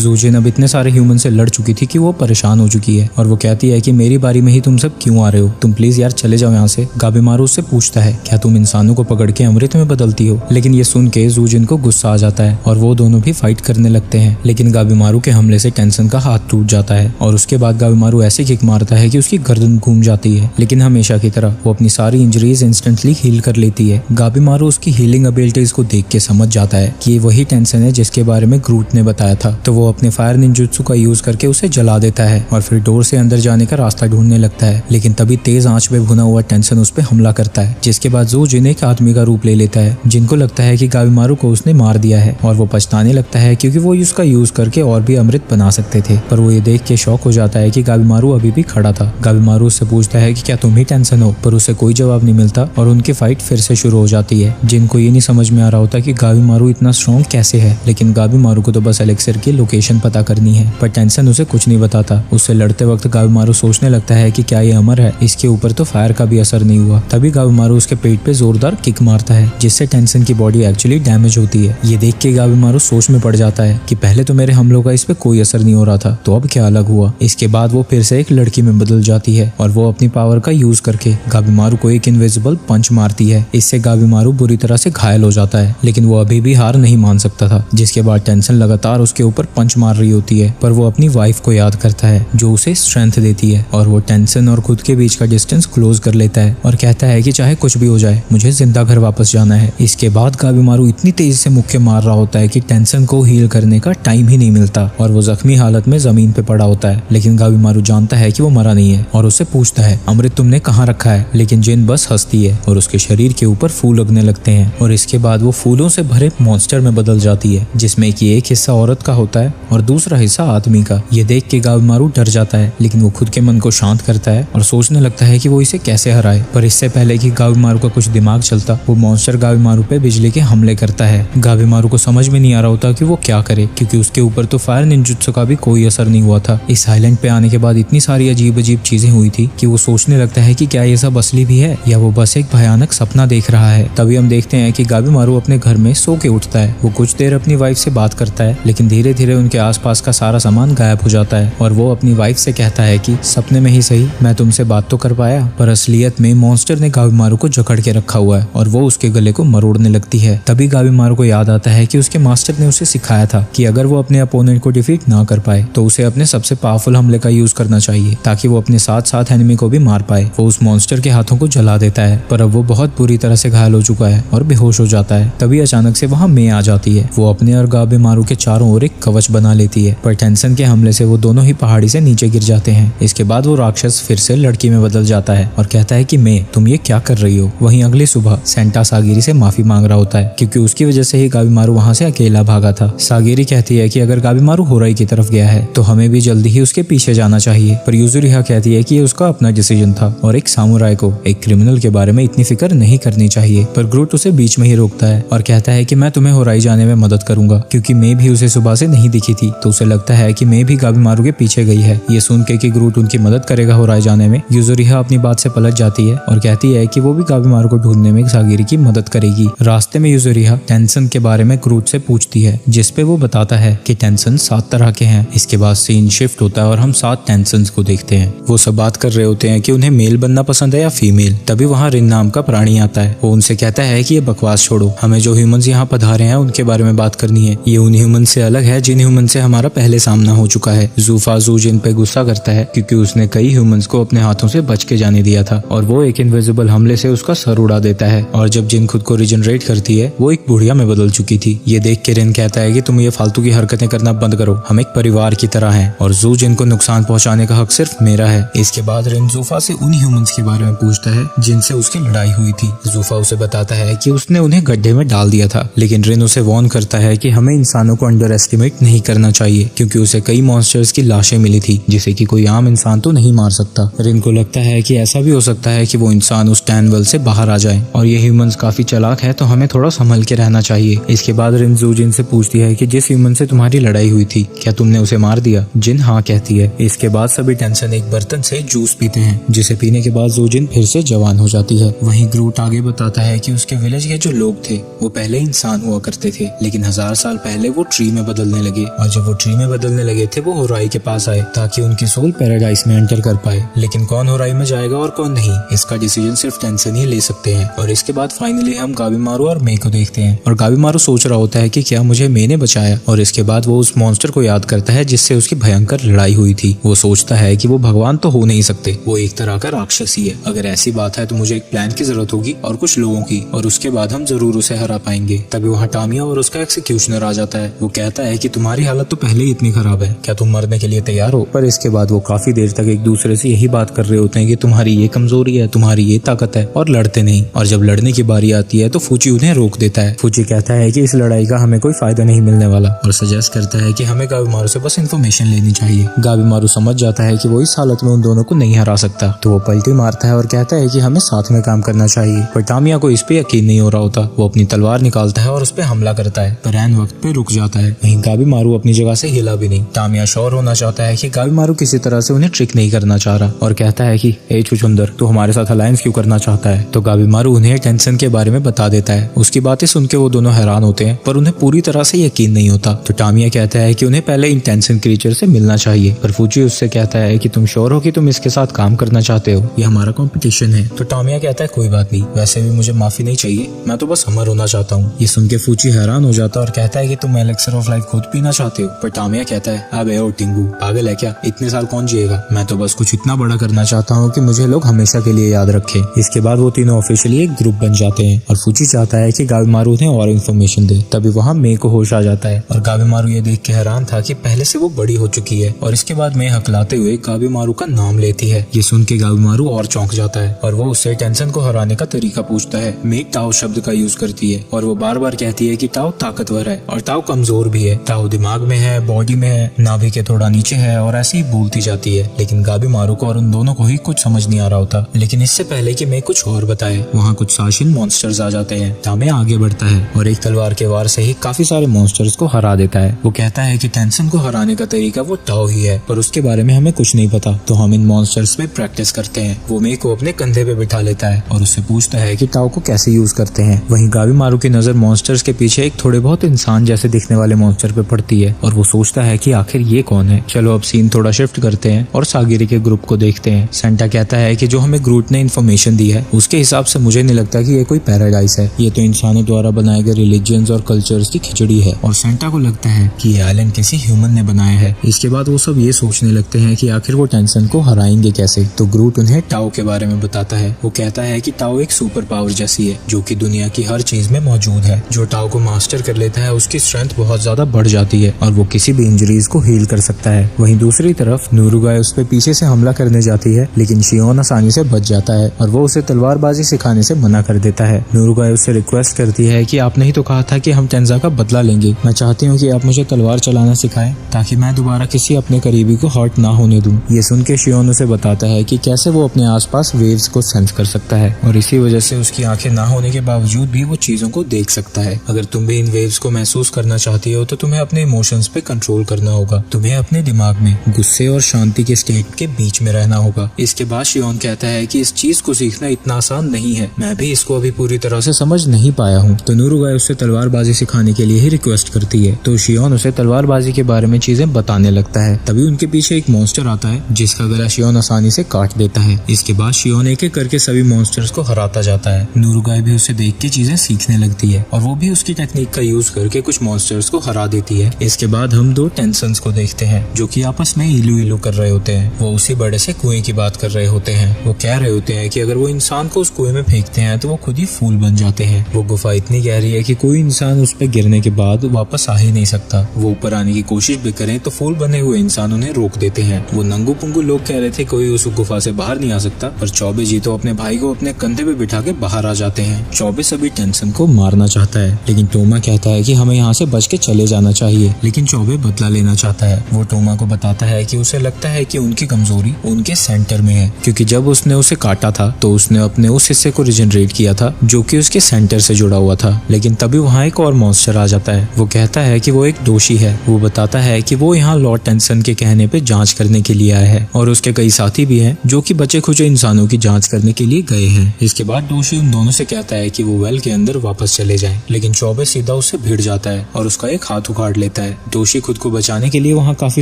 जूजिन अब इतने सारे ह्यूमन से लड़ चुकी थी कि वो परेशान हो चुकी है और वो कहती है कि मेरी बारी में ही तुम सब क्यों आ रहे हो, तुम प्लीज यार चले जाओ यहाँ से। गाबीमारू उससे पूछता है क्या तुम इंसानों को पकड़ के अमृत में बदलती हो, लेकिन ये सुन के जूजिन को गुस्सा आ जाता है और वो दोनों भी फाइट करने लगते हैं। लेकिन गाबीमारू के हमले से टेंसन का हाथ टूट जाता है और उसके बाद गाबीमारू ऐसे किक मारता है कि उसकी गर्दन घूम जाती है, लेकिन हमेशा की तरह वो अपनी सारी इंजरीज इंस्टेंटली हील कर लेती है। गाबीमारू उसकी हीलिंग एबिलिटीज को देख के समझ जाता है कि ये वही टेंसन है जिसके बारे में ग्रूट ने बताया था, तो वो अपने फायर निंजुत्सु का यूज करके उसे जला देता है और फिर डोर से अंदर जाने का रास्ता ढूंढने लगता है। लेकिन तभी तेज आंच में भुना हुआ टेंसन उस पर हमला करता है, जिसके बाद जूजिन एक आदमी का रूप ले लेता है जिनको लगता है कि गाबीमारू को उसने मार दिया है और वो पछताने लगता है क्योंकि वो उसका यूज करके और भी अमृत बना सकते थे। पर वो ये देख के शॉक हो जाता है कि गाबीमारू अभी भी खड़ा था। गाबीमारू उससे पूछता है कि क्या तुम ही टेंसन हो, पर उसे कोई जवाब नहीं मिलता और उनकी फाइट फिर से शुरू हो जाती है। जिनको ये नहीं समझ में आ रहा होता कि गाबीमारू इतना स्ट्रॉन्ग कैसे है, लेकिन गाबीमारू को तो बस एलेक्सिर की लोकेशन पता करनी है। पर टेंसन उसे कुछ नहीं बताता। उससे लड़ते वक्त गाबीमारू सोचने लगता है कि क्या ये अमर है, इसके ऊपर तो फायर का भी असर नहीं हुआ। तभी गाबीमारू उसके पेट पे जोरदार किक मारता है जिससे टेंसन की बॉडी एक्चुअली डैमेज होती है। ये देख के गाबीमारू सोच में पड़ जाता है कि पहले तो मेरे हमलों का इस पे कोई असर नहीं हो रहा था, तो अब क्या अलग हुआ। इसके बाद वो फिर से एक लड़की में बदल जाती है और वो अपनी पावर का यूज करके गाबीमारू को एक इनविजिबल पंच मारती है। इससे गाबीमारू बुरी तरह से घायल हो जाता है, लेकिन वो अभी भी हार नहीं मान सकता था। जिसके बाद टेंशन लगातार उसके ऊपर पंच मार रही होती है, पर वो अपनी वाइफ को याद करता है जो उसे स्ट्रेंथ देती है और वो टेंशन और खुद के बीच का डिस्टेंस क्लोज कर लेता है और कहता है कि चाहे कुछ भी हो जाए मुझे जिंदा घर वापस जाना है। इसके बाद गाबीमारू इतनी तेजी से मुक्के मार रहा होता है कि टेंशन को हील करने का टाइम ही नहीं मिलता और वो जख्मी हालत में जमीन पे पड़ा होता है। लेकिन गाबीमारू जानता है कि वो मरा नहीं है और उससे पूछता है अमृत तुमने कहाँ रखा है, लेकिन जिन बस हंसती है और उसके शरीर के ऊपर फूल उगने लगते हैं और इसके बाद वो फूलों से भरे मॉन्स्टर में बदल जाती है, जिसमें कि एक हिस्सा औरत का होता है और दूसरा हिस्सा आदमी का। ये देख के गाबीमारू डर जाता है, लेकिन वो खुद के मन को शांत करता है और सोचने लगता है कि वो इसे कैसे हराए। पर इससे पहले कि गाबीमारू का कुछ दिमाग चलता, वो मॉन्स्टर गाबीमारू पे बिजली के हमले करता है। गाबीमारू को समझ में नहीं आ रहा होता कि वो क्या करे, क्योंकि उसके ऊपर तो फायर निंजुत्सु का भी कोई असर नहीं हुआ था। इस आइलैंड पे आने के बाद इतनी सारी अजीब अजीब चीजें हुई थी कि वो सोचने लगता है कि क्या ये सब असली भी है या वो बस एक भयानक सपना देख रहा है। तभी हम देखते हैं कि गाबीमारू अपने घर में सो के उठता है। वो कुछ देर अपनी वाइफ से बात करता है, लेकिन धीरे धीरे उनके आसपास का सारा सामान गायब हो जाता है और वो अपनी वाइफ से कहता है कि सपने में ही सही मैं तुमसे बात तो कर पाया, पर असलियत में मॉन्स्टर ने गाबीमारू को जकड़ के रखा हुआ है और वो उसके गले को मरोड़ने लगती है। तभी गाबीमारू को याद आता है कि उसके मास्टर ने उसे सिखाया था कि अगर वो अपने अपोनेंट को डिफीट ना कर पाए तो उसे अपने सबसे पावरफुल हमले का यूज करना चाहिए ताकि वो अपने साथ साथ एनिमी को भी मार पाए। वो उस मॉन्स्टर के हाथों को जला देता है, पर अब वो बहुत बुरी तरह से घायल हो चुका है और बेहोश हो जाता है। तभी अचानक से वहाँ मे आ जाती है। वो अपने और गाबीमारू के चारों ओर एक कवच बना लेती है, पर टेंशन के हमले से वो दोनों ही पहाड़ी से नीचे गिर जाते हैं। इसके बाद वो राक्षस फिर से लड़की में बदल जाता है और कहता है कि मे तुम ये क्या कर रही हो। वहीं अगली सुबह सेंटा सागिरी से माफी मांग रहा होता है क्योंकि उसकी वजह से ही गाबीमारू वहाँ से अकेला भागा था। सागिरी कहती है कि अगर गाबीमारू होराई की तरफ गया है तो हमें भी जल्दी ही उसके पीछे जाना चाहिए, पर यूजुरिहा कहती है कि ये उसका अपना डिसीजन था और एक सामुराई को एक क्रिमिनल के बारे में इतनी फिक्र नहीं करनी चाहिए। पर ग्रूट उसे बीच में ही रोकता है और कहता है कि मैं तुम्हें होराई जाने में मदद करूंगा, क्योंकि मे भी उसे सुबह से नहीं दिखी थी, तो उसे लगता है कि मे भी गाबीमारू के पीछे गई है। ये सुन के कि ग्रूट उनकी मदद करेगा होराई जाने में, यूजुरिहा अपनी बात से पलट जाती है और कहती है कि वो भी गाबीमारू को ढूंढने में सागिरी की मदद करेगी। रास्ते में यूजुरिहा टेंशन के बारे में ग्रूट से पूछती है, जिसपे वो बताता है कि टेंशन 7 तरह के हैं। इसके बाद सीन शिफ्ट होता है और हम 7 टेंशन्स को देखते हैं। वो सब बात कर रहे होते हैं कि उन्हें मेल बनना पसंद है या फीमेल। तभी वहाँ रिन नाम का प्राणी आता है। वो उनसे कहता है कि ये बकवास छोड़ो, हमें जो ह्यूमंस यहाँ पधारे हैं उनके बारे में बात करनी है। ये उन ह्यूमन से अलग है जिन ह्यूमन से हमारा पहले सामना हो चुका है। जूफा जूजिन पे गुस्सा करता है क्योंकि उसने कई ह्यूमंस को अपने हाथों से बच के जाने दिया था और वो एक इनविजिबल हमले से उसका सर उड़ा देता है। और जब जिन खुद को रिजनरेट करती है वो एक बुढ़िया में बदल चुकी थी। ये देख के रिन कहता है कि तुम ये फालतू की हरकतें करना बंद करो, हम एक परिवार की तरह हैं और जू जिन को नुकसान पहुंचाने का हक सिर्फ मेरा है। इसके बाद रिन जूफा से उन ह्यूमंस के बारे में पूछता है जिनसे उसकी लड़ाई हुई थी। जूफा उसे बताता है कि उसने उन्हें गड्ढे में डाल दिया था, लेकिन रिन उसे वार्न करता है कि हमें इंसानों को अंडर एस्टिमेट नहीं करना चाहिए क्योंकि उसे कई मॉन्स्टर्स की लाशें मिली थी जिसे कि कोई आम इंसान तो नहीं मार सकता। रिन को लगता है कि ऐसा भी हो सकता है कि वो इंसान उस टैनवेल से बाहर आ जाए और ये ह्यूमंस काफी चालाक है, तो हमें थोड़ा संभल के रहना चाहिए। इसके बाद रिन जू जिन से पूछती है कि जिस ह्यूमन से तुम्हारी लड़ाई हुई थी क्या तुमने उसे मार दिया। जिन हाँ कहती है। इसके बाद सभी टेंशन एक बर्तन से जूस पीते हैं जिसे पीने के बाद जू जिन फिर से जवान हो जाती है। वहीं ग्रूट आगे बताता है कि उसके विलेज के जो लोग थे वो पहले इंसान हुआ करते थे, लेकिन 1000 साल पहले वो ट्री में बदलने लगे और जब वो ट्री में बदलने लगे थे वो होराई के पास आए ताकि उनकी सोल पैराडाइस में एंटर कर पाए। लेकिन कौन होराई में जाएगा और कौन नहीं, इसका डिसीजन सिर्फ टेंशन ही ले सकते हैं। और इसके बाद फाइनली हम गाबीमारू और मे को देखते हैं और गाबीमारू सोच रहा होता है कि क्या मुझे मे ने बचाया। और इसके बाद वो उस मॉन्स्टर को याद करता है जिससे उसकी भयंकर लड़ाई हुई थी। वो सोचता है कि वो भगवान तो हो नहीं सकते, वो एक तरह का राक्षस ही है। अगर ऐसी बात है तो मुझे एक प्लान की जरूरत होगी और कुछ लोगों की, और उसके बाद हम जरूर उसे हरा पाएंगे। तभी वहाँ टामिया और उसका एक्सिक्यूशनर आ जाता है। वो कहता है कि तुम्हारी हालत तो पहले ही इतनी खराब है, क्या तुम मरने के लिए तैयार हो। पर इसके बाद वो काफी देर तक एक दूसरे से यही बात कर रहे होते हैं कि तुम्हारी ये कमजोरी है, तुम्हारी ये ताकत है, और लड़ते नहीं। और जब लड़ने की बारी आती है तो फूची उन्हें रोक देता है। फूची कहता है कि इस लड़ाई का हमें कोई फायदा नहीं मिलने वाला और सजेस्ट करता है कि हमें गाबीमारू से बस इन्फॉर्मेशन लेनी चाहिए। गाबीमारू समझ जाता है कि वो इस हालत में उन दोनों को नहीं हरा सकता, तो वो पलटी मारता है और कहता है कि हमें साथ में काम करना चाहिए। पर टामिया को इस पे यकीन नहीं हो रहा होता। वो अपनी तलवार निकालता है और उस पे हमला करता है, पर ऐन वक्त पे रुक जाता है। वहीं गाबीमारू अपनी जगह से हिला भी नहीं। टामिया श्योर होना चाहता है कि गाबीमारू किसी तरह से उन्हें ट्रिक नहीं करना चाह रहा और कहता है कि ए छुछुंदर, तू हमारे साथ अलायंस क्यों करना चाहता है। तो गाबीमारू उन्हें टेंशन के बारे में बता देता है। उसकी बातें सुन के वो दोनों हैरान होते हैं, पर उन्हें पूरी तरह से यकीन नहीं होता। तो टामिया कहता है कि उन्हें पहले इन टेंशन क्रीचर से मिलना चाहिए। पर फूची उससे कहता है कि तुम श्योर हो कि तुम इसके साथ काम करना चाहते हो, ये हमारा कंपटीशन है। तो टामिया कहता है कोई बात नहीं, वैसे भी मुझे माफी नहीं चाहिए, मैं तो बस अमर होना चाहता हूँ। ये सुन के फूची हैरान हो जाता है और कहता है कि तुम एलेक्सर ऑफ लाइफ खुद पीना चाहते हो। पर टामिया कहता है अबे ओ टिंगू, पागल है क्या, इतने साल कौन जिएगा, मैं तो बस कुछ इतना बड़ा करना चाहता हूँ कि मुझे लोग हमेशा के लिए याद रखें। इसके बाद वो तीनों ऑफिशियली एक ग्रुप बन जाते हैं और फूची चाहता है कि गाबीमारू उन्हें और इन्फॉर्मेशन दे। तभी वहाँ मे को होश आ जाता है और गाबीमारू ये देख के हैरान था कि पहले से वो बड़ी हो चुकी है। और इसके बाद मे हकलाते हुए गाबीमारू का नाम लेती है। ये सुन के गाबीमारू और चौंक जाता है और वो उससे टेंशन को हराने का तरीका पूछता है। मे टाओ शब्द का यूज करती है और वो बार बार कहती है कि टाओ ताकतवर है और टाओ कमजोर भी है, टाओ दिमाग में है, बॉडी में है, नाभि के थोड़ा नीचे है, और ऐसे ही बोलती जाती है। लेकिन गाबीमारू को और उन दोनों को ही कुछ समझ नहीं आ रहा होता। लेकिन इससे पहले कि मैं कुछ और बताए, वहाँ कुछ शाशीन मॉन्स्टर्स आ जाते हैं। टामे आगे बढ़ता है और एक तलवार के वार से ही काफी सारे मॉन्स्टर्स को हरा देता है। वो कहता है कि टेंशन को हराने का तरीका वो टाओ ही है, पर उसके बारे में हमें कुछ नहीं पता, तो हम इन मॉन्स्टर्स पे प्रैक्टिस करते हैं। वो मे को अपने कंधे पे बिठा लेता है और उससे पूछता है कि टाओ को कैसे यूज करते हैं। वहीं गाबीमारू की नजर मॉन्स्टर्स के पीछे एक थोड़े बहुत इंसान जैसे दिखने वाले मॉन्स्टर पे पड़ती है और वो सोचता है कि आखिर ये कौन है। चलो अब सीन थोड़ा शिफ्ट करते हैं और सागिरी के ग्रुप को देखते हैं। सेंटा कहता है कि जो हमें ग्रूट ने इन्फॉर्मेशन दी है उसके हिसाब से मुझे नहीं लगता कि ये कोई पैराडाइस है, ये तो इंसानों द्वारा बनाए गए रिलीजियंस और कल्चर्स की खिचड़ी है। और सेंटा को लगता है कि ये आइलैंड किसी ह्यूमन ने बनाया है। इसके बाद वो सब ये सोचने लगते हैं कि आखिर वो टेंशन को हराएंगे कैसे। तो ग्रूट उन्हें टाओ के बारे में बताता है। वो कहता है कि टाओ एक सुपर पावर जैसी है जो कि दुनिया की हर चीज में मौजूद है। जो टाओ को मास्टर कर लेता है उसकी स्ट्रेंथ बहुत ज्यादा बढ़ जाती है और वो किसी भी इंजरीज को हील कर सकता है। वहीं दूसरी तरफ नूरुगाय उस पे पीछे से हमला करने जाती है, लेकिन शियोन आसानी से बच जाता है और वो उसे तलवारबाजी सिखाने से मना कर देता है। नूरुगाय उससे रिक्वेस्ट करती है कि आपने ही तो कहा था कि हम टेंजा का बदला लेंगे, मैं चाहती हूँ कि आप मुझे तलवार चलाना सिखाएं ताकि मैं दोबारा किसी अपने करीबी को हर्ट ना होने दूं। ये सुन के शियोन उसे बताता है कि कैसे वो अपने आसपास वेव्स को सेंस कर सकता है और इसी वजह से उसकी आंखें ना होने के बावजूद भी वो चीजों को देख सकता है। अगर तुम भी इन वेव्स को महसूस करना चाहती हो तो तुम्हें अपने इमोशंस पे कंट्रोल करना होगा। तुम्हें अपने दिमाग में गुस्से और शांति के स्टेट के बीच में रहना होगा। इसके बाद शियोन कहता है कि इस चीज को सीखना इतना आसान नहीं है, मैं भी इसको अभी पूरी तरह से समझ नहीं पाया हूँ। तो नूरुगाय उससे तलवारबाजी सिखाने के लिए ही रिक्वेस्ट करती है। तो शियोन उसे तलवारबाजी के बारे में चीजें बताने लगता है। तभी उनके पीछे एक मॉन्स्टर आता है जिसका गला शियोन आसानी से काट देता है। इसके बाद शियोन एक एक करके सभी मॉन्स्टर्स को हराता जाता है। नूरुगाय भी उसे देख के चीजें सीखने लगती है और वो भी उसकी टेक्निक का यूज करके कुछ मॉन्स्टर्स को हरा देती है। इसके बाद हम दो टेंसन्स को देखते हैं जो कि आपस में इलू इलू कर रहे होते हैं। वो उसी बड़े से कुएं की बात कर रहे होते हैं। वो कह रहे होते हैं कि अगर वो इंसान को उस कुएं में फेंकते हैं तो वो खुद ही फूल बन जाते हैं। वो गुफा इतनी गहरी है कि कोई इंसान उस पे गिरने के बाद वापस आ ही नहीं सकता। वो ऊपर आने की कोशिश भी करें तो फूल बने हुए इंसान उन्हें रोक देते हैं। वो नंगू पुंगू लोग कह रहे थे कोई उस गुफा से बाहर नहीं आ सकता, पर चौबे जी तो अपने भाई को अपने कंधे पे बिठा के बाहर आ जाते हैं। चौबे सभी टेंशन को मारना चाहता है, लेकिन टोमा कहता है कि हमें यहाँ से बच के चले जाना चाहिए। लेकिन चौबे बदला लेना चाहता है। वो टोमा को बताता है कि उसे लगता है कि उनकी कमजोरी उनके सेंटर में है, क्योंकि जब उसने उसे काटा था तो उसने अपने उस हिस्से को रिजनरेट किया था जो कि उसके सेंटर से जुड़ा हुआ था। लेकिन तभी वहाँ एक और मॉन्स्टर आ जाता है। वो कहता है कि वो एक दोषी है। वो बताता है कि वो यहाँ लॉर्ड टेंसन के कहने पे जांच करने के लिए आया है और उसके कई साथी भी हैं जो कि बचे खुचे इंसानों की जांच करने के लिए गए हैं। इसके बाद दोषी उन दोनों से कहता है कि वो वेल के अंदर वापस चले जाएं, लेकिन चौबे सीधा उससे भिड़ जाता है और उसका एक हाथ उखाड़ लेता पड़ता है। डोशी खुद को बचाने के लिए वहाँ काफी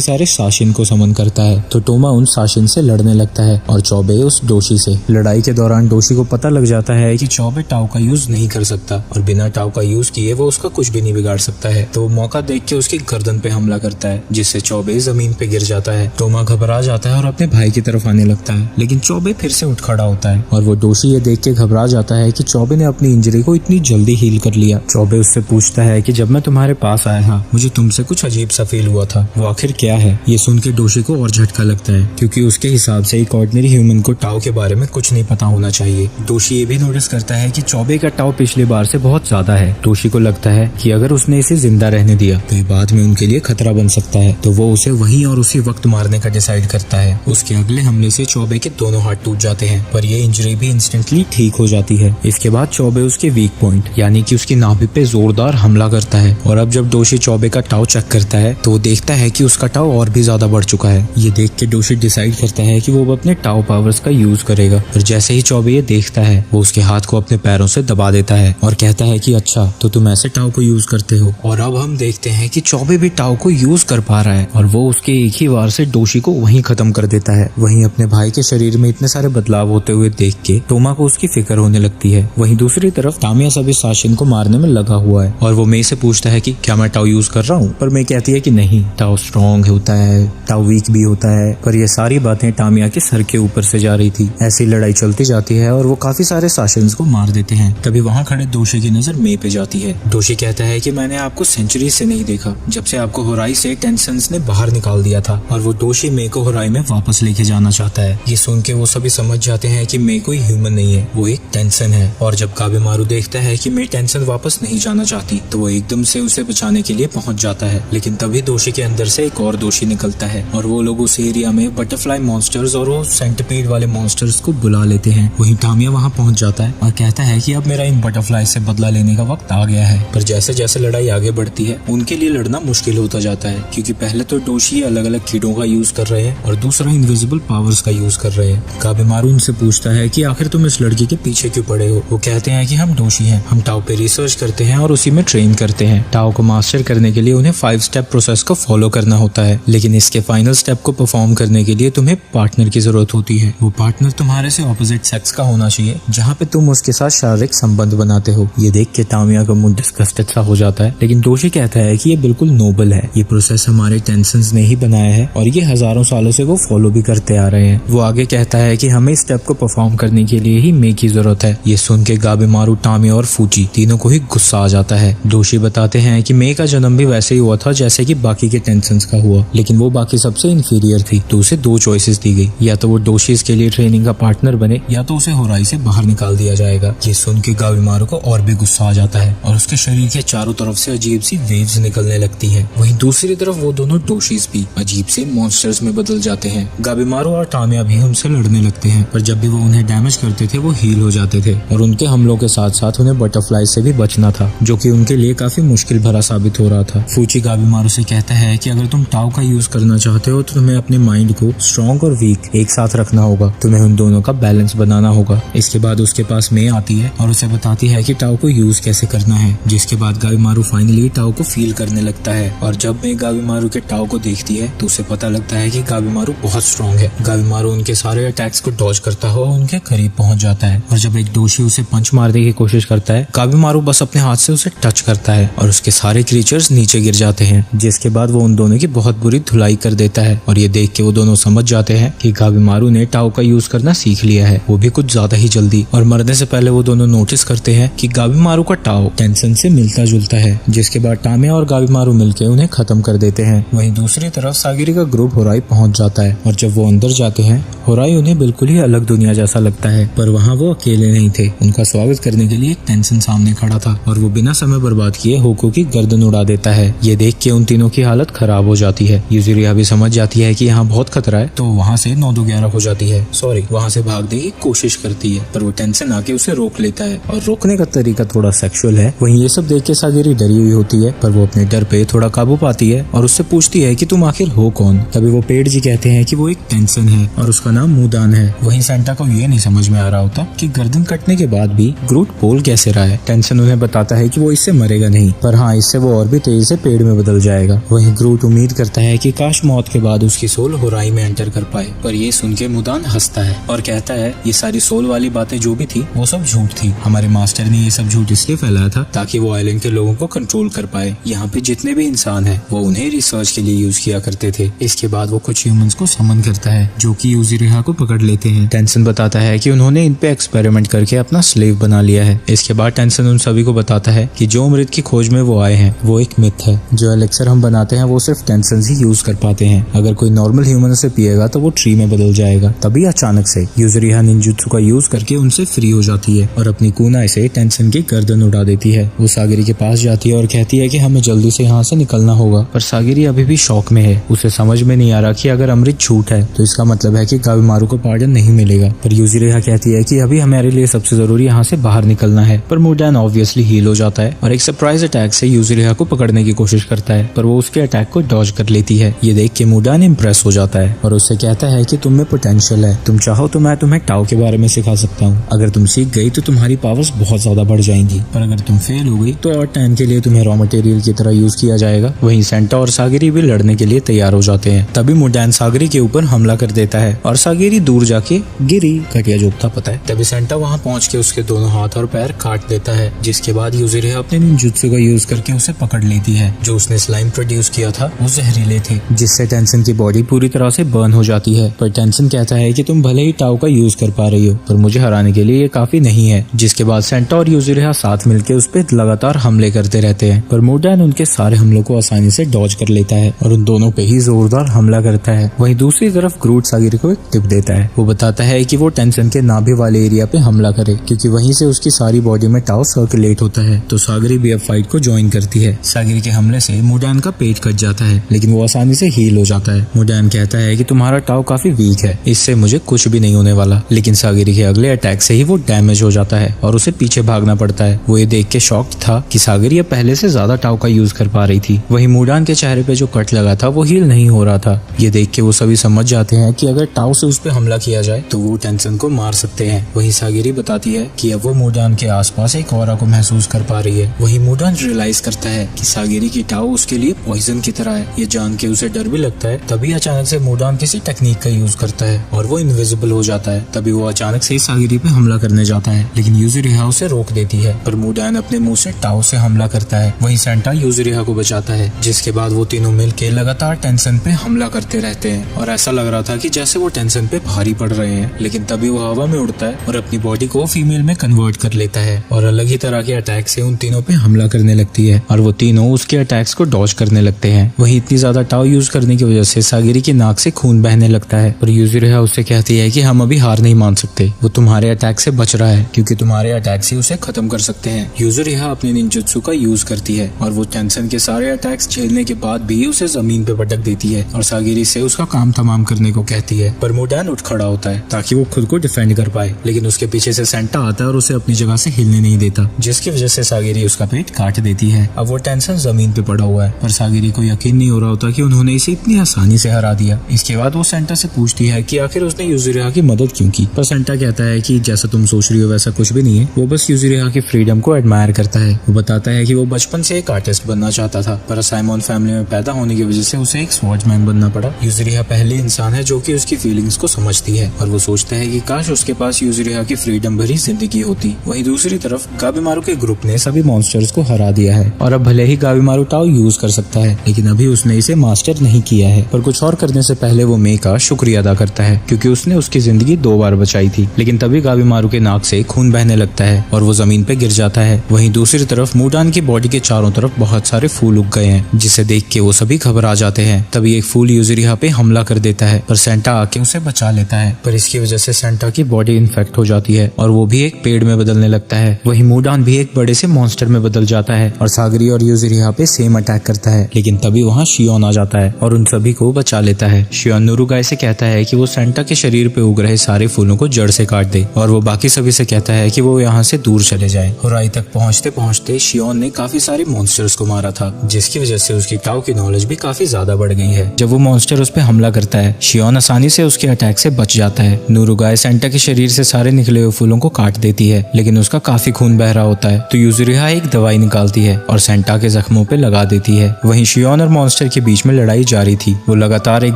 सारे शासन को समन करता है, तो टोमा उन शासन से लड़ने लगता है और चौबे उस डोशी से। लड़ाई के दौरान डोशी को पता लग जाता है कि चौबे टाओ का यूज नहीं कर सकता और बिना टाओ का यूज किए वो उसका कुछ भी नहीं बिगाड़ सकता है, तो वो मौका देख के उसकी गर्दन पे हमला करता है, जिससे चौबे जमीन पे गिर जाता है। टोमा घबरा जाता है और अपने भाई की तरफ आने लगता है, लेकिन चौबे फिर से उठ खड़ा होता है और वो डोशी ये देख के घबरा जाता है कि चौबे ने अपनी इंजरी को इतनी जल्दी हील कर लिया। चौबे उससे पूछता है कि जब मैं तुम्हारे पास आया था मुझे तुमसे कुछ अजीब सा फील हुआ था, वो आखिर क्या है? ये सुन के डोशी को और झटका लगता है, क्योंकि उसके हिसाब से एक ऑर्डिनरी ह्यूमन को टाओ के बारे में कुछ नहीं पता होना चाहिए। डोशी ये भी नोटिस करता है कि चौबे का टाओ पिछली बार से बहुत ज्यादा है। डोशी को लगता है कि अगर उसने इसे जिंदा रहने दिया तो ये बाद में उनके लिए खतरा बन सकता है, तो वो उसे वहीं और उसी वक्त मारने का डिसाइड करता है। उसके अगले हमले से चौबे के दोनों हाथ टूट जाते हैं, पर ये इंजरी भी इंस्टेंटली ठीक हो जाती है। इसके बाद चौबे उसके वीक पॉइंट यानी कि उसकी नाभि पे जोरदार हमला करता है, और अब जब डोशी चौबे का टाओ चेक करता है तो वो देखता है कि उसका टाओ और भी ज्यादा बढ़ चुका है। ये देख के डोशी डिसाइड करता है कि वो अपने टाओ पावर्स का यूज करेगा, और जैसे ही चौबे ये देखता है वो उसके हाथ को अपने पैरों से दबा देता है और कहता है कि अच्छा तो तुम ऐसे टाओ को यूज करते हो। और अब हम देखते हैं कि चौबे भी टाओ को यूज कर पा रहा है, और वो उसके एक ही वार से डोशी को वहीं खत्म कर देता है। वहीं अपने भाई के शरीर में इतने सारे बदलाव होते हुए देख के टोमा को उसकी फिक्र होने लगती है। वहीं दूसरी तरफ तामिया सभी शासन को मारने में लगा हुआ है, और वो मे से पूछता है कि क्या मैं टाओ यूज कर रहा हूँ, पर मे कहती है कि नहीं, टाओ स्ट्रॉन्ग होता है, टाओ वीक भी होता है। पर ये सारी बातें तामिया के सर के ऊपर से जा रही थी। ऐसी लड़ाई चलती जाती है और वो काफी सारे शासन को मार देते हैं। तभी वहाँ खड़े डोशी की नजर मे पे जाती है। डोशी कहता है कि मैंने आपको सेंचुरी से नहीं देखा, जब से आपको होराई से टेंसन्स ने बाहर निकाल दिया था, और वो डोशी मे को होराई में वापस लेके जाना चाहता है। ये सुन के वो सभी समझ जाते हैं कि मे कोई ह्यूमन नहीं है, वो एक टेंसन है। और जब काबेमारू देखता है कि मे टेंसन वापस नहीं जाना चाहती तो वो एकदम से उसे बचाने के लिए पहुंच जाता है, लेकिन तभी डोशी के अंदर से एक और डोशी निकलता है, और वो लोग उस एरिया में बटरफ्लाई मॉन्स्टर्स और वो सेंटिपीड वाले मॉन्स्टर्स को बुला लेते हैं। वहीं तामिया वहाँ पहुंच जाता है और कहता है कि अब मेरा इन बटरफ्लाई से बदला लेने का वक्त आ गया है। पर जैसे जैसे लड़ाई आगे बढ़ती है उनके लिए लड़ना मुश्किल होता जाता है, क्योंकि पहले तो डोशी अलग अलग कीड़ों का यूज कर रहे हैं और दूसरा इनविजिबल पावर्स का यूज कर रहे हैं। काबेमारू उनसे पूछता है कि आखिर तुम इस लड़की के पीछे क्यों पड़े हो? वो कहते हैं कि हम डोशी हैं, हम टाओ पे रिसर्च करते हैं और उसी में ट्रेन करते हैं। टाओ को मास्टर करने के लिए उन्हें 5 स्टेप प्रोसेस को फॉलो करना होता है, लेकिन इसके फाइनल स्टेप को परफॉर्म करने के लिए तुम्हें पार्टनर की जरूरत होती है। वो पार्टनर तुम्हारे से ऑपोजिट सेक्स का होना चाहिए, जहाँ पे तुम उसके साथ शारीरिक संबंध बनाते हो। ये देख के तामिया का मूड डिस्गस्टेड सा हो जाता है, लेकिन डोशी कहता है कि ये बिल्कुल नोबल है, ये प्रोसेस हमारे टेंसन्स ने ही बनाया है और ये हजारों सालों से वो फॉलो भी करते आ रहे हैं। वो आगे कहता है कि हमें इस स्टेप को परफॉर्म करने के लिए ही मे की जरूरत है। ये सुन के गाबेमारू, तामिया और फूची तीनों को ही गुस्सा आ जाता है। डोशी बताते हैं कि मे का जन्म भी वैसे ही हुआ था जैसे कि बाकी के टेंसन्स का हुआ, लेकिन वो बाकी सबसे इंफीरियर थी, तो उसे 2 चॉइसेस दी गई, या तो वो डोशी के लिए ट्रेनिंग का पार्टनर बने या तो उसे होराई से बाहर निकाल दिया जाएगा। ये सुन के गाबेमारू को और भी गुस्सा आ जाता है और उसके शरीर के चारों तरफ से अजीब सी वेव्स निकलने लगती है। वहीं दूसरी तरफ वो दोनों डोशीज भी अजीब से मॉन्स्टर्स में बदल जाते हैं। गाबेमारू और तामिया भी उनसे लड़ने लगते हैं, पर जब भी वो उन्हें डैमेज करते थे वो हील हो जाते थे, और उनके हमलों के साथ साथ उन्हें बटरफ्लाई से भी बचना था, जो कि उनके लिए काफी मुश्किल भरा साबित हो रहा था। फूची गाबेमारू से कहता है कि अगर तुम टाओ का यूज करना चाहते हो तो तुम्हें अपने माइंड को स्ट्रॉन्ग और वीक एक साथ रखना होगा, तुम्हें उन दोनों का बैलेंस बनाना होगा। इसके बाद उसके पास मे आती है और उसे बताती है कि टाओ को यूज कैसे करना है, जिसके बाद गाबेमारू फाइनली टाओ को फील करने लगता है। और जब मे गाबेमारू के टाओ को देखती है तो उसे पता लगता है कि गाबेमारू बहुत स्ट्रॉन्ग है। गाबेमारू उनके सारे अटैक्स को डॉज करता हुआ उनके करीब पहुंच जाता है, और जब एक डोशी उसे पंच मारने की कोशिश करता है, गाबेमारू बस अपने हाथ से उसे टच करता है और उसके सारे क्रीचर्स नीचे गिर जाते हैं, जिसके बाद वो उन दोनों की बहुत बुरी धुलाई कर देता है। और ये देख के वो दोनों समझ जाते हैं कि गाबेमारू ने टाओ का यूज करना सीख लिया है, वो भी कुछ ज्यादा ही जल्दी। और मरने से पहले वो दोनों नोटिस करते हैं कि गाबेमारू का टाओ टेंसन से मिलता जुलता है, जिसके बाद तामिया और गाबेमारू मिलकर उन्हें खत्म कर देते हैं। वहीं दूसरी तरफ सागिरी का ग्रुप होराई पहुंच जाता है, और जब वो अंदर जाते हैं होराई उन्हें बिल्कुल ही अलग दुनिया जैसा लगता है, पर वहाँ वो अकेले नहीं थे। उनका स्वागत करने के लिए एक टेंसन सामने खड़ा था, और वो बिना समय बर्बाद किए होको की गर्दन उड़ा देता है। ये देख के उन तीनों की हालत खराब हो जाती है। यूजुरिया भी समझ जाती है कि यहाँ बहुत खतरा है, तो वहाँ से 9-2-11 हो जाती है, वहाँ से भागने की कोशिश करती है, पर वो टेंशन आके उसे रोक लेता है, और रोकने का तरीका थोड़ा सेक्सुअल है। वहीं ये सब देख के सागिरी डरी हुई होती है, पर वो अपने डर पे थोड़ा काबू पाती है और उससे पूछती है कि तुम आखिर हो कौन। तभी वो पेड़ जी कहते हैं कि वो एक टेंसन है और उसका नाम मुदान है। वहीं सेंटा को ये नहीं समझ में आ रहा होता कि गर्दन कटने के बाद भी ग्रूट बोल कैसे रहा है। टेंसन उन्हें बताता है कि वो इससे मरेगा नहीं, पर हाँ इससे वो और भी तेजी से पेड़ में बदल जाएगा। वहीं ग्रूट उम्मीद करता है कि काश मौत के बाद उसकी सोल होराई में एंटर कर पाए, पर ये सुन के मुडान हंसता है और कहता है ये सारी सोल वाली बातें जो भी थी वो सब झूठ थी। हमारे मास्टर ने ये सब झूठ इसलिए फैलाया था ताकि वो आइलैंड के लोगों को कंट्रोल कर पाए। यहाँ पे जितने भी इंसान है वो उन्हें रिसर्च के लिए यूज किया करते थे। इसके बाद वो कुछ ह्यूमंस को समन करता है जो कि यूजिरिहा को पकड़ लेते हैं। टेंसन बताता है कि उन्होंने इन पे एक्सपेरिमेंट करके अपना स्लेव बना लिया है। इसके बाद टेंसन उन सभी को बताता है कि जो अमृत की खोज में वो आए हैं वो एक मिथ है। जो एलेक्सर हम बनाते हैं वो सिर्फ टेंसन ही यूज कर पाते हैं। अगर कोई नॉर्मल ह्यूमन उसे पिएगा तो वो ट्री में बदल जाएगा। तभी अचानक से यूजिरिहा निंजुत्सु का यूज करके उनसे फ्री हो जाती है और अपनी कुनाई से टेंसन की गर्दन उड़ा देती है। वो सागिरी के पास जाती है और कहती है कि हमें जल्दी से यहाँ से निकलना होगा, पर सागिरी अभी भी शॉक में है। उसे समझ में नहीं आ रहा कि अगर अमृत झूठ है तो इसका मतलब है कि गाबिमारू को पार्डन नहीं मिलेगा। पर यूजिरिहा कहती है कि अभी हमारे लिए सबसे जरूरी यहाँ से बाहर निकलना है। पर मुडान ऑब्वियसली हील हो जाता है और एक सरप्राइज अटैक से यूजिरिहा को पकड़ने की कोशिश करता है, पर वो उसके अटैक को डॉज कर लेती है। ये देख के मुडान इम्प्रेस हो जाता है और उससे कहता है कि तुम में पोटेंशियल है, तुम चाहो तो मैं तुम्हें टाओ के बारे में सिखा सकता हूँ। अगर तुम सीख गई तो तुम्हारी पावर्स बहुत ज्यादा बढ़ जाएंगी, पर अगर तुम फेल हो गई तो और टाइम के लिए तुम्हें रॉ मटेरियल की तरह यूज किया जाएगा। वहीं सेंटा और सागिरी भी लड़ने के लिए तैयार हो जाते हैं। तभी मुडान सागिरी के ऊपर हमला कर देता है और सागिरी दूर जाके गिरी। घटिया जोक था पता है। तभी सेंटा वहाँ पहुँच के उसके दोनों हाथ और पैर काट देता है, जिसके बाद यूजिरिहा अपने निंजुत्सु का यूज करके उसे पकड़ लेती है। जो उसने स्लाइम प्रोड्यूस किया था वो जहरीले थे, जिससे टेंसन की बॉडी पूरी तरह से बर्न हो जाती है। पर टेंसन कहता है कि तुम भले ही टाओ का यूज कर पा रही हो पर मुझे हराने के लिए ये काफी नहीं है। जिसके बाद सेंटा और यूजिरिहा साथ मिलकर उस पर लगातार हमले करते रहते हैं, पर मुडान उनके सारे हमलों को आसानी से डॉज कर लेता है और उन दोनों पे ही जोरदार हमला करता है। वहीं दूसरी तरफ ग्रूट सागिरी को एक टिप देता है। वो बताता है कि वो टेंसन के नाभि वाले एरिया पे हमला करे क्योंकि वहीं से उसकी सारी बॉडी में टाओ सर्कुलेट होता है। तो सागिरी भी अब फाइट को ज्वाइन करती है। सागिरी के हमले से मुडान का पेट कट जाता है लेकिन वो आसानी से हील हो जाता है। मुडान कहता है कि तुम्हारा टाओ काफी वीक है, इससे मुझे कुछ भी नहीं होने वाला। लेकिन सागिरी के अगले अटैक से ही वो डैमेज हो जाता है और उसे पीछे भागना पड़ता है। वो ये देख के शॉक्ड था कि सागिरी अब पहले से ज्यादा टाओ का यूज कर पा रही थी। वहीं मुडान के चेहरे पे जो कट लगा था वो हील नहीं हो रहा था। ये देख के वो सभी समझ जाते हैं कि अगर टाओ से उस पे हमला किया जाए तो वो टेंसन को मार सकते हैं। वहीं सागिरी बताती है कि अब वो मुडान के आसपास एक ऑरा को महसूस कर पा रही है। वहीं मुडान रियलाइज करता है कि सागिरी की टाओ उसके लिए पॉइजन की तरह है। ये जान के उसे डर भी लगता है। तभी अचानक से मुडान किसी टेक्निक का यूज करता है और वो इनविजिबल हो जाता है। तभी वो अचानक से सागिरी पे हमला करने जाता है लेकिन यूजिरिहा उसे रोक देती है, पर मुडान अपने मुंह से टाओ से हमला करता है। वहीं सेंटा यूजिरिहा को बचाता है, जिसके बाद वो तीनों मिलके लगातार टेंसन पे हमला करते रहते हैं और ऐसा लग रहा था कि जैसे वो टेंसन पे भारी पड़ रहे हैं। लेकिन तभी वो हवा में उड़ता है और अपनी बॉडी को फीमेल में कन्वर्ट कर लेता है और अलग ही तरह के अटैक से उन तीनों पे हमला करने लगती है और वो तीनों उसके अटैक्स को डॉज करने लगते हैं। वहीं इतनी ज्यादा टाओ यूज करने की वजह से सागिरी की नाक से खून बहने लगता है और यूजिरिहा उससे कहती है कि हम अभी हार नहीं मान सकते, वो तुम्हारे अटैक से बच रहा है क्योंकि तुम्हारे अटैक से उसे खत्म कर सकते हैं। यूजिरिहा अपने निंजुत्सु का यूज करती है और वो टेंसन के सारे अटैक्स झेलने के बाद भी उसे जमीन पे पटक देती है और सागिरी से उसका काम तमाम करने को कहती है। पर मुडान उठ खड़ा होता है ताकि वो खुद को डिफेंड कर पाए, लेकिन उसके पीछे से सेंटा आता है और उसे अपनी जगह से हिलने नहीं देता, जिसकी वजह से सागिरी उसका पेट काट देती है। अब वो टेंसन जमीन पे पड़ा हुआ है, पर सागिरी को यकीन नहीं हो रहा होता कि उन्होंने इसे इतनी आसानी से हरा दिया। इसके बाद वो सेंटा से पूछती है कि आखिर उसने यूजिरिहा की मदद क्यों की, पर सेंटा कहता है कि जैसा तुम सोच रही हो वैसा कुछ भी नहीं है। वो बस यूजिरिहा की फ्रीडम को एडमायर करता है। वो बताता है कि वो बचपन से एक आर्टिस्ट बनना चाहता था, पर साइमन फैमिली में पैदा होने की वजह से उसे एक स्वॉर्ड्समैन बनना पड़ा। यूजिरिहा पहली इंसान है जो कि उसकी फीलिंग्स को समझती है और वो सोचता है कि काश उसके पास यूजिरिहा की फ्रीडम भरी जिंदगी होती। वहीं दूसरी तरफ गाबिमारू के ग्रुप ने सभी मॉन्स्टर्स को हरा दिया है और अब भले ही गाबिमारू टाओ यूज कर सकता है लेकिन अभी उसने इसे मास्टर नहीं किया है। पर कुछ और करने से पहले वो मे का शुक्रिया अदा करता है क्योंकि उसने उसकी जिंदगी 2 बार बचाई थी। लेकिन तभी गाबिमारू के नाक से खून बहने लगता है और वो जमीन पे गिर जाता है। वहीं दूसरी तरफ मुडान की बॉडी के चारों तरफ बहुत सारे फूल उग गए हैं, जिसे देख के वो सभी घबरा जाते हैं। तभी एक फूल यूजिरिहा पे हमला कर देता है पर सेंटा आके उसे बचा लेता है, पर इसकी वजह से सेंटा की बॉडी इन्फेक्ट हो जाती है और वो भी एक पेड़ में बदलने लगता है। वहीं मुडान भी एक बड़े से मॉन्स्टर में बदल जाता है और सागिरी और यूजिरिहा पे सेम अटैक करता है। लेकिन तभी वहाँ शियोन आ जाता है और उन सभी को बचा लेता है। शियोन नुरुगाई से कहता है कि वो सेंटा के शरीर पे उग रहे सारे फूलों को जड़ से काट दे और वो बाकी सभी से कहता है कि वो यहाँ से दूर चले जाए। होराई तक पहुँचते पहुँचते शियोन ने काफी सारे मॉन्स्टर्स को मारा था, जिसकी वजह से उसकी टाओ की नॉलेज भी काफी ज्यादा बढ़ गई है। जब वो मॉन्स्टर उस पे हमला करता है शियोन आसानी से उसके अटैक से बच जाता है। नुरुगाई सेंटा के शरीर से सारे निकले हुए फूलों को काट देती है लेकिन उसका काफी खून बह रहा होता है, तो यूजिरिहा एक दवाई निकालती है और सेंटा के जख्मों पे पे लगा देती है। वहीं शियोन और मॉन्स्टर के बीच में लड़ाई जारी थी। वो लगातार एक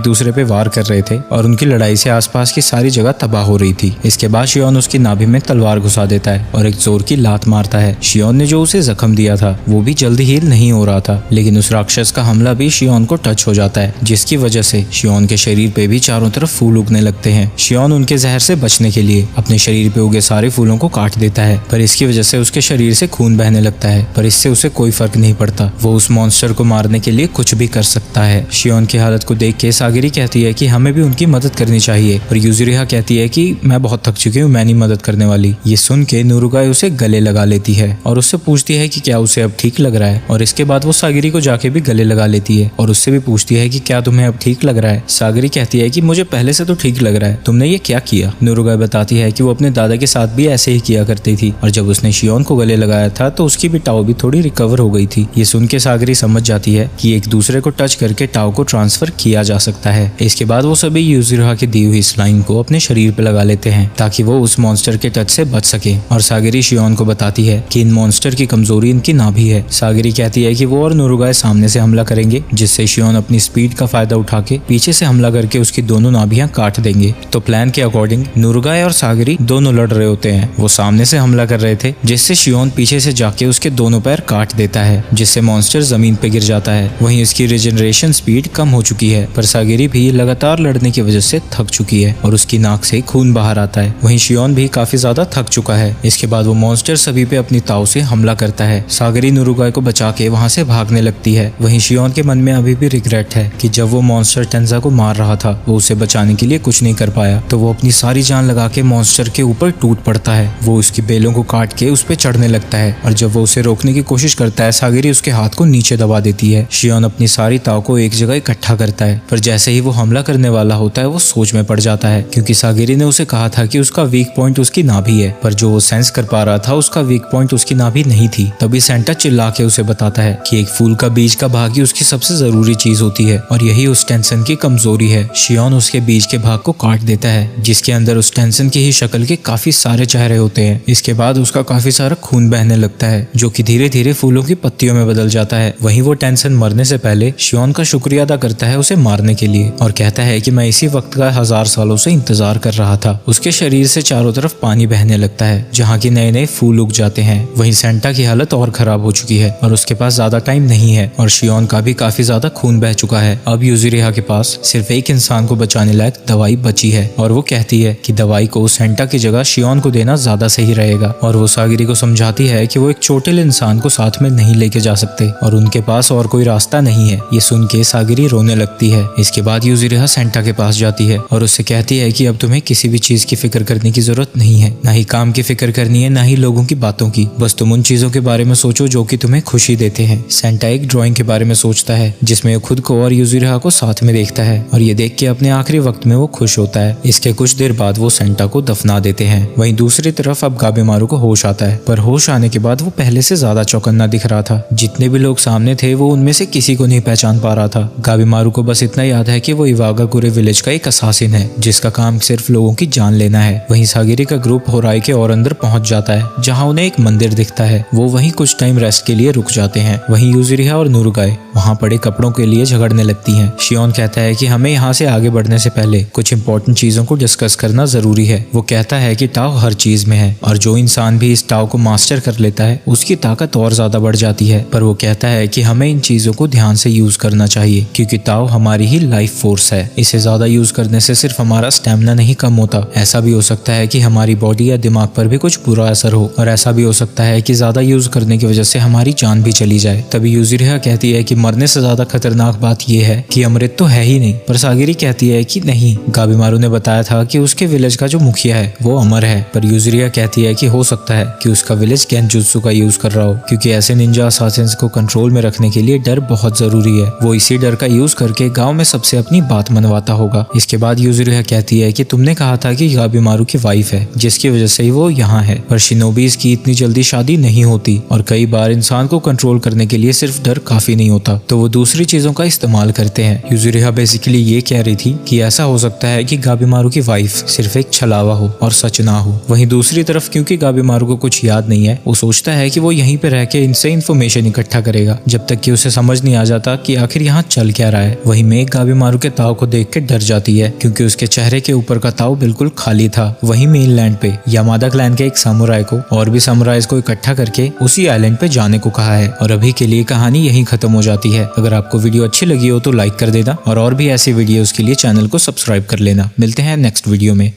दूसरे पे वार कर रहे थे और उनकी लड़ाई से आसपास की सारी जगह तबाह हो रही थी। इसके बाद शियोन उसकी नाभि में तलवार घुसा देता है और एक जोर की लात मारता है। शियोन ने जो उसे जख्म दिया था वो भी जल्दी हील नहीं हो रहा था, लेकिन उस राक्षस का हमला भी शियोन को टच हो जाता है, जिसकी वजह से शियोन के शरीर पे भी चारों तरफ फूल उगने लगते हैं। शियोन उनके जहर से बचने के लिए अपने शरीर पे उगे सारे फूलों को काट देता है, पर इसकी वजह से उसके शरीर से खून बहने लगता है, पर इससे उसे कोई फर्क नहीं पड़ता। वो उस मॉन्स्टर को मारने के लिए कुछ भी कर सकता है। शियोन की हालत को देख के सागिरी कहती है कि हमें भी उनकी मदद करनी चाहिए, और यूजुरिहा कहती है कि मैं बहुत थक चुकी हूँ, मैं नहीं मदद करने वाली। ये सुन के नुरुगाई उसे गले लगा लेती है और उससे पूछती है कि क्या उसे अब ठीक लग रहा है, और इसके बाद वो सागिरी को जाके भी गले लगा लेती है और उससे भी पूछती है कि क्या तुम्हें अब ठीक लग रहा है। सागिरी कहती है कि मुझे पहले से तो ठीक लग रहा है, तुमने ये क्या किया। नुरुगाई बताती है कि वो अपने दादा के साथ भी ऐसे ही किया करती थी, और जब उसने शियोन को गले लगाया था तो उसकी भी टाओ भी थोड़ी रिकवर हो गई थी। ये सुन के सागिरी समझ जाती है कि एक दूसरे को टच करके टाओ को ट्रांसफर किया जा सकता है। इसके बाद वो सभी यूजुरिहा की दी हुई स्लाइन को अपने शरीर पे लगा लेते हैं ताकि वो उस मॉन्स्टर के टच से बच सके, और सागिरी शियोन को बताती है कि इन मॉन्स्टर की कमजोरी इनकी नाभि है। सागिरी कहती है कि वो और नुरुगाई सामने से हमला करेंगे, जिससे शियोन अपनी स्पीड का फायदा उठा के पीछे से हमला करके उसकी दोनों नाभियां काट देंगे। तो प्लान के अकॉर्डिंग नुरुगाई और सागिरी दोनों लड़ रहे होते हैं। वो सामने से हमला कर रहे थे, जिससे शियोन पीछे से जाके उसके दोनों पैर काट देता है, जिससे मॉन्स्टर जमीन पे गिर जाता है। वहीं उसकी रिजनरेशन स्पीड कम हो चुकी है, पर सागिरी भी लगातार लड़ने की वजह से थक चुकी है और उसकी नाक से खून बाहर आता है। वहीं शियोन भी काफी ज्यादा थक चुका है। इसके बाद वो मॉन्स्टर सभी पे अपनी ताव से हमला करता है। सागिरी नुरुगाई को बचा के वहां से भागने लगती है। वहीं शियोन के मन में अभी भी रिग्रेट है कि जब वो मॉन्स्टर टेंजा को मार रहा था वो उसे बचाने के लिए कुछ नहीं कर पाया, तो वो अपनी सारी जान लगा के मॉन्स्टर के ऊपर टूट पड़ता है। वो उसकी बेलों को काट के उस पे चढ़ने लगता है, और जब वो उसे रोकने की कोशिश करता है सागिरी उसके हाथ को नीचे दबा देती है। शियोन अपनी सारी ताव को एक जगह इकट्ठा करता है, पर जैसे ही वो हमला करने वाला होता है वो सोच में पड़ जाता है, क्योंकि सागिरी ने उसे कहा था कि उसका वीक पॉइंट उसकी नाभि है, पर जो वो सेंस कर पा रहा था उसका वीक पॉइंट उसकी नाभि नहीं थी। तभी सेंटा चिल्ला के उसे बताता है कि एक फूल का बीज का भाग ही उसकी सबसे जरूरी चीज होती है, और यही उस टेंशन की कमजोरी है। शियोन उसके बीज के भाग को काट देता है, जिसके अंदर उस टेंशन की ही शक्ल के काफी सारे चेहरे होते हैं। इसके बाद उसका काफी सारा खून बहने लगता है, जो कि धीरे धीरे फूलों की पत्तियों में बदल जाता है। वहीं वो टेंशन मरने से पहले शियोन का शुक्रिया अदा करता है उसे मारने के लिए, और कहता है कि मैं इसी वक्त का 1000 सालों से इंतजार कर रहा था। उसके शरीर से चारों तरफ पानी बहने लगता है, जहाँ की नए नए फूल उग जाते हैं। वहीं सेंटा की हालत और खराब हो चुकी है और उसके पास ज्यादा टाइम नहीं है, और शियोन का भी काफी ज्यादा खून बह चुका है। अब यूजुरिहा के पास सिर्फ एक इंसान को बचाने लायक दवाई बची है, और वो कहती है कि दवाई को सेंटा की जगह शियोन को देना ज्यादा सही रहेगा। और वो सागिरी को समझाती है कि वो एक चोटिल इंसान को साथ में नहीं लेके जा सकते और उनके पास और कोई रास्ता नहीं है। ये सुन के सागिरी रोने लगती है। इसके बाद यूजुरिहा सेंटा के पास जाती है और उससे कहती है कि अब तुम्हें किसी भी चीज की फिक्र करने की जरूरत नहीं है, ना ही काम की फिक्र करनी है, ना ही लोगों की बातों की। बस तुम उन चीजों के बारे में सोचो जो कि तुम्हें खुशी देते हैं। सेंटा एक ड्राइंग के बारे में सोचता है जिसमें वो खुद को और यूजुरिहा को साथ में देखता है, और ये देख के अपने आखिरी वक्त में वो खुश होता है। इसके कुछ देर बाद वो सेंटा को दफना देते हैं। वहीं दूसरी तरफ अब गाबेमारू को होश आता है, पर होश आने के बाद वो पहले से ज्यादा चौकन्ना दिख रहा था। जितने भी लोग सामने थे वो उनमें से किसी को नहीं पहचान पा रहा था। गाबेमारू को बस इतना याद है कि वो इवागाकुरे विलेज का एक असासिन है जिसका काम सिर्फ लोगों की जान लेना है। वहीं सागिरी का ग्रुप होराई के और अंदर पहुंच जाता है, जहां उन्हें एक मंदिर दिखता है। वो वहीं कुछ टाइम रेस्ट के लिए रुक जाते हैं। वहीं यूजुरिहा और नुरुगाई वहां पड़े कपड़ों के लिए झगड़ने लगती हैं। शियोन कहता है कि हमें यहाँ से आगे बढ़ने से पहले कुछ इंपॉर्टेंट चीजों को डिस्कस करना जरूरी है। वो कहता है कि टाओ हर चीज में है, और जो इंसान भी इस टाओ को मास्टर कर लेता है उसकी ताकत और ज्यादा बढ़ जाती है। पर वो कहता है कि हमें इन चीजों को ध्यान से यूज करना चाहिए, क्योंकि टाओ हमारी ही लाइफ फोर्स है। इसे ज्यादा यूज करने से सिर्फ हमारा स्टेमिना नहीं कम होता, ऐसा भी हो सकता है कि हमारी बॉडी या दिमाग पर भी कुछ बुरा असर हो, और ऐसा भी हो सकता है कि ज्यादा यूज करने की वजह से हमारी जान भी चली जाए। तभी यूजुरिहा कहती है कि मरने से ज्यादा खतरनाक बात यह है कि अमृत तो है ही नहीं। पर सागिरी कहती है कि नहीं, गाबेमारू ने बताया था कि उसके विलेज का जो मुखिया है वो अमर है। पर यूजुरिहा कहती है कि हो सकता है कि उसका विलेज गेंजुत्सु का यूज कर रहा हो, क्योंकि ऐसे निंजा असासिन्स को कंट्रोल में रखने के लिए डर बहुत जरूरी है। वो इसी डर का यूज करके गांव में सबसे अपनी बात मनवाता होगा। इसके बाद यूजुरिहा कहती है कि तुमने कहा था कि गाबेमारू की वाइफ है, जिसकी वजह से ही वो यहाँ है, पर शिनोबीज की इतनी जल्दी शादी नहीं होती, और कई बार इंसान को कंट्रोल करने के लिए सिर्फ डर काफी नहीं होता, तो वो दूसरी चीजों का इस्तेमाल करते हैं। यूजुरिहा बेसिकली ये कह रही थी कि ऐसा हो सकता है कि गाबेमारू की वाइफ सिर्फ एक छलावा हो और सच ना हो। वहीं दूसरी तरफ क्योंकि गाबेमारू को कुछ याद नहीं है, वो सोचता है कि वो यहीं पे रह के इनसे इन्फॉर्मेशन इकट्ठा करेगा, जब तक कि उसे समझ नहीं आ जाता कि आखिर यहाँ चल क्या रहा है। वहीं मेघ गाबीमारू के ताव को देख के डर जाती है क्योंकि उसके चेहरे के ऊपर का ताव बिल्कुल खाली था। वहीं मेनलैंड पे यामादा क्लैन के एक समुराई को और भी समुराइज को इकट्ठा करके उसी आइलैंड पे जाने को कहा है। और अभी के लिए कहानी यहीं खत्म हो जाती है। अगर आपको वीडियो अच्छी लगी हो तो लाइक कर देना और भी ऐसी वीडियोस के लिए चैनल को सब्सक्राइब कर लेना। मिलते हैं नेक्स्ट वीडियो में।